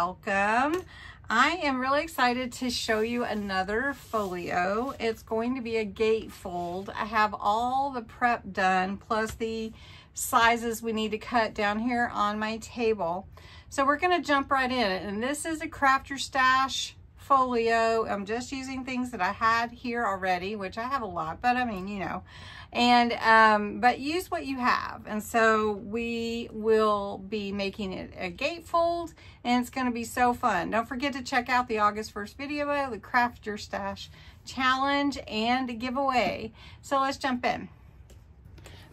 welcome. I am really excited to show you another folio. It's going to be a gatefold. I have all the prep done, plus the sizes we need to cut down here on my table. So we're going to jump right in, and this is a Craft Your Stash folio. I'm just using things that I had here already, which I have a lot, but I mean, you know, and but use what you have. And so we will be making it a gatefold, and it's going to be so fun. Don't forget to check out the August 1st video, the Craft Your Stash challenge and giveaway. So let's jump in.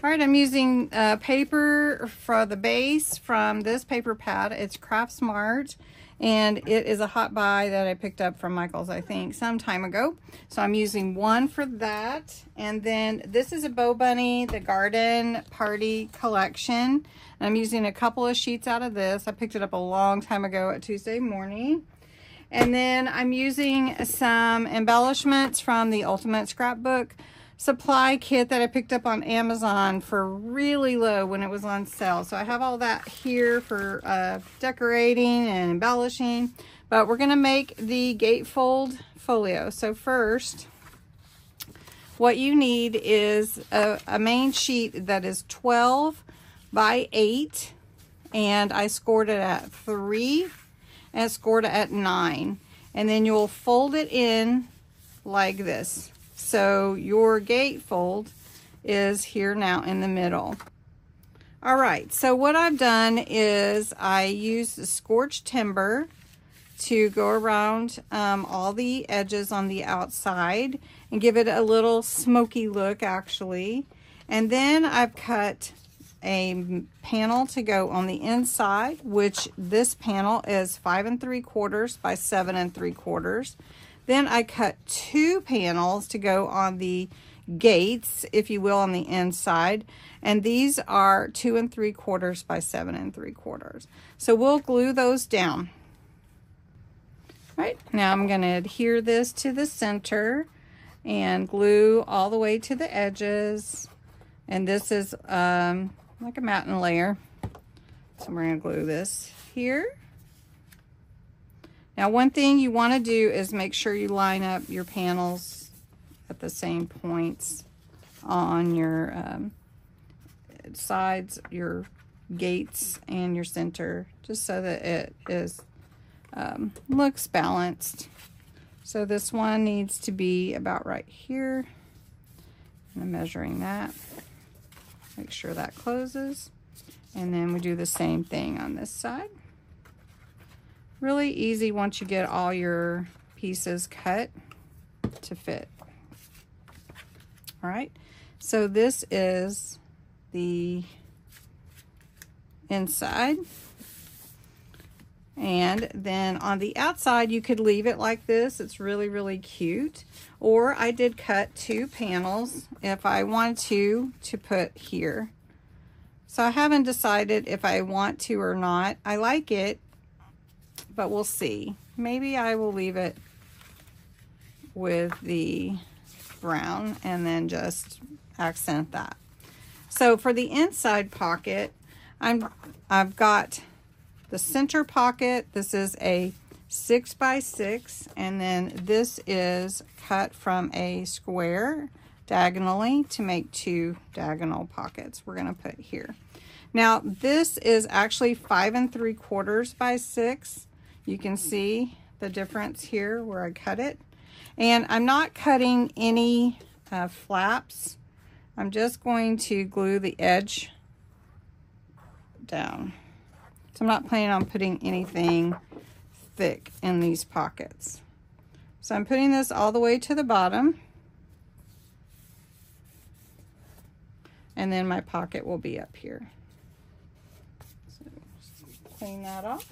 All right, I'm using paper for the base from this paper pad. It's Craft Smart, and it is a hot buy that I picked up from Michael's, I think, some time ago. So I'm using one for that. And then this is a Bow Bunny, the Garden Party Collection. I'm using a couple of sheets out of this. I picked it up a long time ago at Tuesday morning. And then I'm using some embellishments from the Ultimate Scrapbook Supply Kit that I picked up on Amazon for really low when it was on sale. So I have all that here for decorating and embellishing, but we're going to make the gatefold folio. So first, what you need is a main sheet that is 12 by 8, and I scored it at 3 and scored it at 9, and then you'll fold it in like this. So your gatefold is here now in the middle. All right, so what I've done is I used the scorched timber to go around all the edges on the outside and give it a little smoky look, actually. And then I've cut a panel to go on the inside, which this panel is 5 3/4 by 7 3/4. Then I cut 2 panels to go on the gates, if you will, on the inside. And these are 2 3/4 by 7 3/4. So we'll glue those down. Right, now I'm going to adhere this to the center and glue all the way to the edges. And this is like a matte layer. So we're going to glue this here. Now, one thing you want to do is make sure you line up your panels at the same points on your sides, your gates, and your center, just so that it is looks balanced. So this one needs to be about right here. I'm measuring that. Make sure that closes. And then we do the same thing on this side. Really easy once you get all your pieces cut to fit. All right, so this is the inside. And then on the outside, you could leave it like this. It's really, really cute. Or I did cut 2 panels if I wanted to put here. So I haven't decided if I want to or not. I like it, but we'll see. Maybe I will leave it with the brown and then just accent that. So for the inside pocket, I've got the center pocket. This is a 6 by 6, and then this is cut from a square diagonally to make 2 diagonal pockets we're going to put here. Now this is actually 5 3/4 by 6. You can see the difference here where I cut it. And I'm not cutting any flaps. I'm just going to glue the edge down. So I'm not planning on putting anything thick in these pockets. So I'm putting this all the way to the bottom. And then my pocket will be up here. So just clean that off.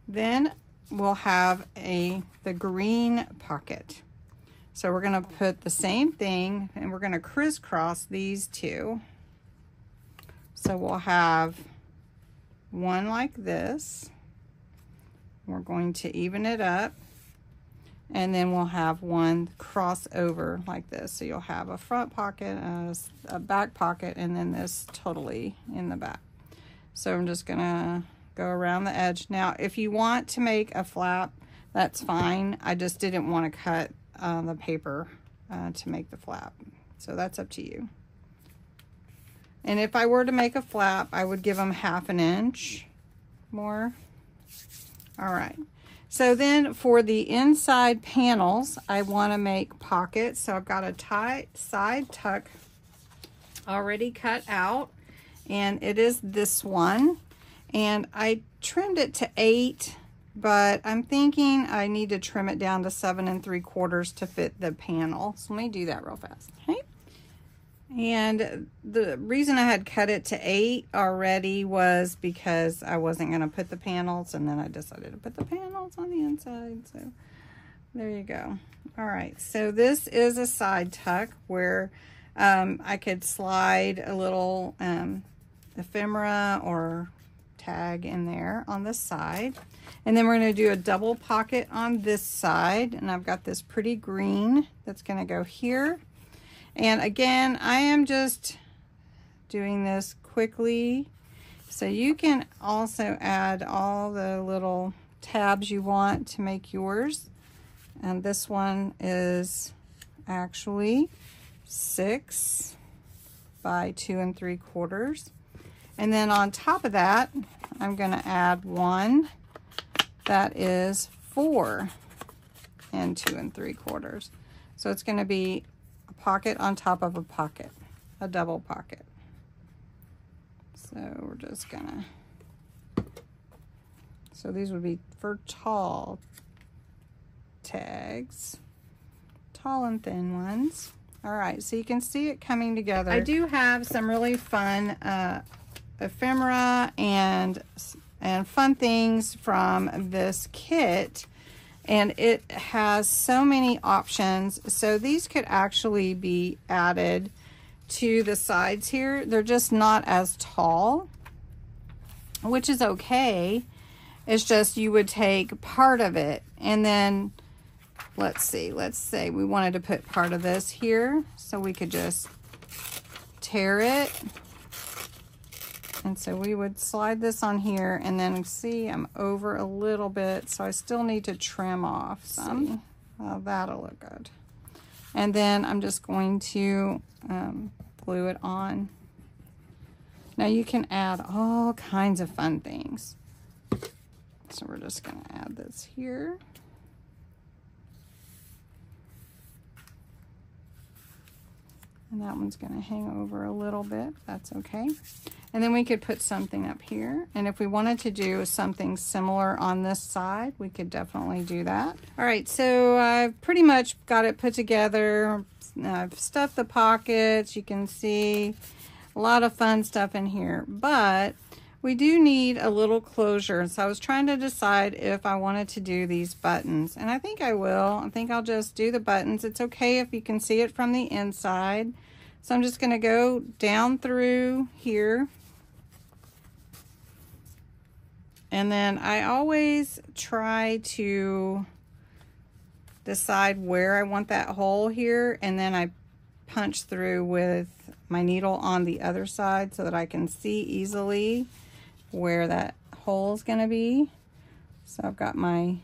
Then we'll have the green pocket. So we're going to put the same thing, and we're going to crisscross these 2. So we'll have one like this. We're going to even it up, and then we'll have one cross over like this. So you'll have a front pocket, a back pocket, and then this totally in the back. So I'm just going to go around the edge. Now, if you want to make a flap, that's fine. I just didn't want to cut the paper to make the flap. So that's up to you. And if I were to make a flap, I would give them 1/2 inch more. All right. So then for the inside panels, I want to make pockets. So I've got a tight side tuck already cut out, and it is this one. And I trimmed it to 8, but I'm thinking I need to trim it down to 7 3/4 to fit the panel. So let me do that real fast. Okay. And the reason I had cut it to 8 already was because I wasn't going to put the panels, and then I decided to put the panels on the inside. So there you go. All right, so this is a side tuck where I could slide a little ephemera or tag in there on the side. And then we're going to do a double pocket on this side, and I've got this pretty green that's going to go here. And again, I am just doing this quickly, so you can also add all the little tabs you want to make yours. And this one is actually 6 by 2 3/4. And then on top of that, I'm going to add one that is 4 and 2 3/4. So it's going to be a pocket on top of a pocket, a double pocket. So we're just gonna, so these would be for tall tags, tall and thin ones. All right, so you can see it coming together. I do have some really fun ephemera and fun things from this kit, and it has so many options. So these could actually be added to the sides here. They're just not as tall, which is okay. It's just you would take part of it, and then let's say we wanted to put part of this here, so we could just tear it. And so we would slide this on here, and then see, I'm over a little bit, so I still need to trim off some. Well, that'll look good. And then I'm just going to glue it on. Now you can add all kinds of fun things. So we're just going to add this here. And that one's going to hang over a little bit. That's okay. And then we could put something up here. And if we wanted to do something similar on this side, we could definitely do that. All right, so I've pretty much got it put together. I've stuffed the pockets. You can see a lot of fun stuff in here. But we do need a little closure. So I was trying to decide if I wanted to do these buttons. And I think I will. I think I'll just do the buttons. It's okay if you can see it from the inside. So I'm just going to go down through here. And then I always try to decide where I want that hole here, and then I punch through with my needle on the other side so that I can see easily where that hole is going to be. So I've got my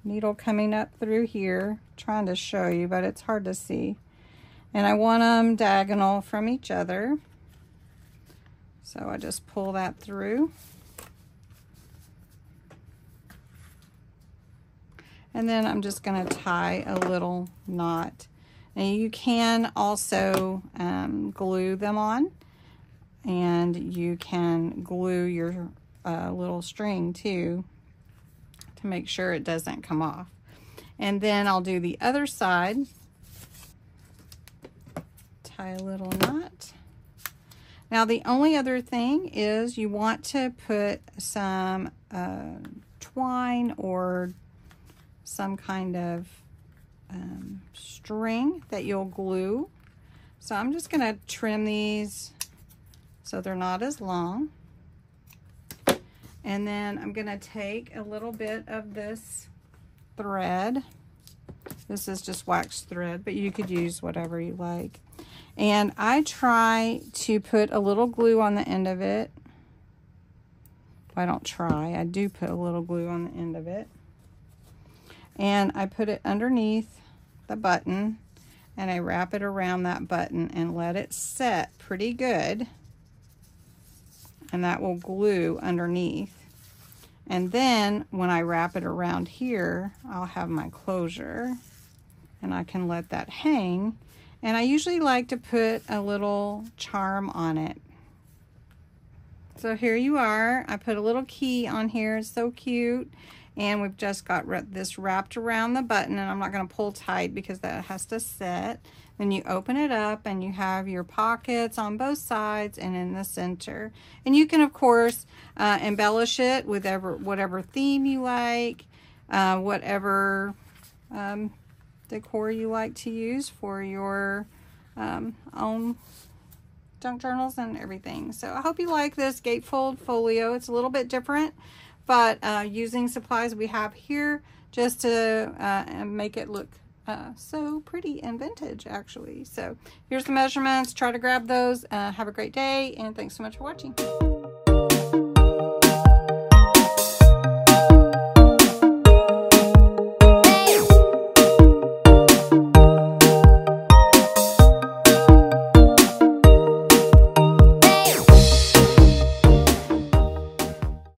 needle coming up through here, trying to show you, but it's hard to see. And I want them diagonal from each other. So I just pull that through. And then I'm just going to tie a little knot. And you can also glue them on, and you can glue your little string too to make sure it doesn't come off. And then I'll do the other side. Tie a little knot. Now the only other thing is you want to put some twine or some kind of string that you'll glue. So I'm just going to trim these so they're not as long. And then I'm going to take a little bit of this thread. This is just wax thread, but you could use whatever you like. And I try to put a little glue on the end of it I don't try. I do put a little glue on the end of it. And I put it underneath the button, and I wrap it around that button and let it set pretty good. And that will glue underneath. And then when I wrap it around here, I'll have my closure, and I can let that hang. And I usually like to put a little charm on it. So here you are. I put a little key on here. It's so cute. And we've just got this wrapped around the button, and I'm not going to pull tight because that has to set. Then you open it up, and you have your pockets on both sides and in the center. And you can, of course, embellish it with whatever theme you like, whatever decor you like to use for your own junk journals and everything. So I hope you like this Gatefold Folio. It's a little bit different, but using supplies we have here just to make it look so pretty and vintage, actually. So here's the measurements. Try to grab those. Have a great day, and thanks so much for watching.